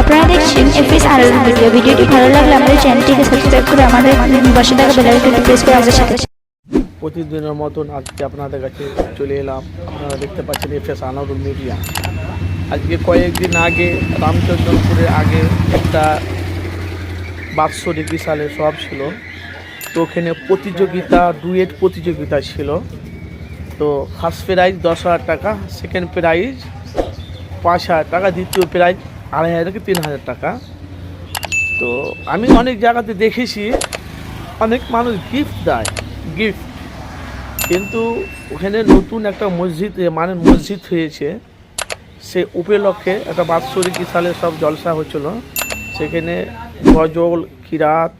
আপনারা দেখছেন FS RL video. ভিডিওটি ভালো লাগলে আমাদের চ্যানেলটিকে সাবস্ক্রাইব করে আমাদের পাশে থাকা বেল আইকনটি প্রেস করে আমাদের সাথে। প্রতিদিনের মতন আজকে আপনাদের কাছে চলে এলাম। আপনারা দেখতে পাচ্ছেন এফএস আনারুল মিডিয়া। আজকে কয়েকদিন আগে রামচন্দ্রপুরের আগে একটা বাৎসরিক সালের সব ছিল, তো ওখানে প্রতিযোগিতা, ডুয়েট প্রতিযোগিতা ছিল। তো ফার্স্ট প্রাইজ 10,000 টাকা, সেকেন্ড প্রাইজ 5,000 টাকা, দ্বিতীয় প্রাইজ 2,500 থেকে 3,000 টাকা। তো আমি অনেক জায়গাতে দেখেছি অনেক মানুষ গিফট দেয়, কিন্তু ওখানে নতুন একটা মসজিদ হয়েছে, সে উপলক্ষে একটা বাৎসরিক সালে সব জলসা হচ্ছিল। সেখানে গজল, কিরাত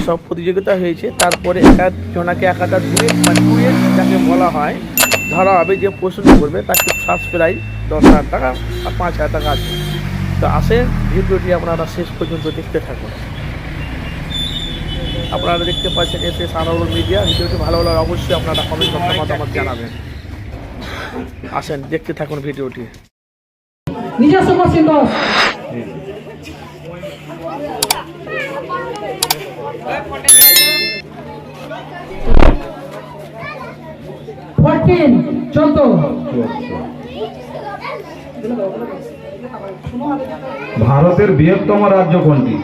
সব প্রতিযোগিতা হয়েছে। তারপরে একজনাকে একটা ডুয়েট যাকে বলা হয় ধরা হবে, যে প্রশ্ন করবে তাকে ফার্স্ট প্রাইজ 10,000 টাকা আর 5,000 টাকা আছে। তো আসেন ভিডিওটি আপনারা শেষ পর্যন্ত দেখতে থাকুন। আপনারা দেখতে পাচ্ছেন এফএস আনারুল মিডিয়া। ভিডিওটি ভালো লাগলে অবশ্যই আপনারা কমেন্ট বক্সে মতামত জানাবেন। আসেন দেখতে থাকুন ভিডিওটি। নিজস্ব পছন্দ 14 ভারতের বৃহত্তম রাজ্য কোনটি?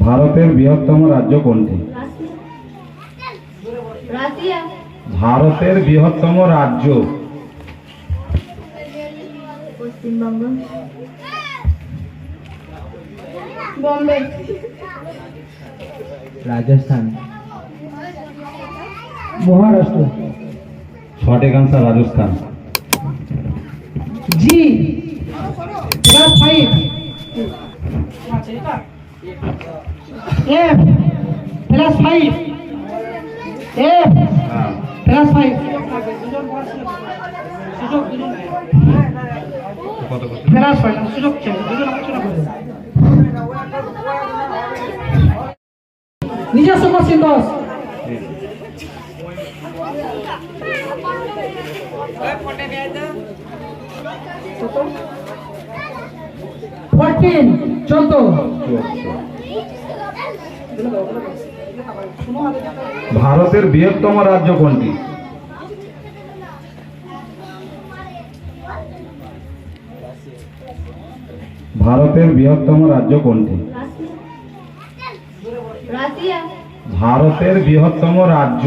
ভারতের বৃহত্তম রাজ্য কোনটি? ভারতের বৃহত্তম রাজ্য পশ্চিমবঙ্গ, বম্বে, রাজস্থান, মহারাষ্ট্র। সঠিক answer Rajasthan. G plus 5 F plus 5 F plus 5 plus 5 সুযোগ চাই, দুজন আলোচনা করবে। নিজস্ব পছন্দ 14 ভারতের বৃহত্তম রাজ্য কোনটি? ভারতের বৃহত্তম রাজ্য কোনটি? রাশিয়া, ভারতের বৃহত্তম রাজ্য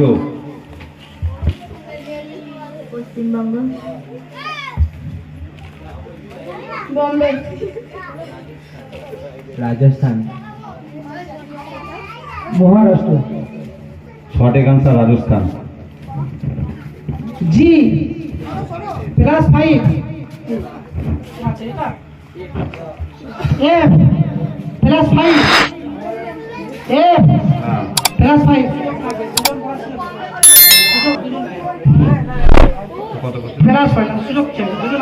পশ্চিমবঙ্গ, বম্বে, রাজস্থান, মহারাষ্ট্র। সঠিক answer Rajasthan. G plus 5 F plus 5 F plus 5 plus 5 সুযোগ চাই, দুজন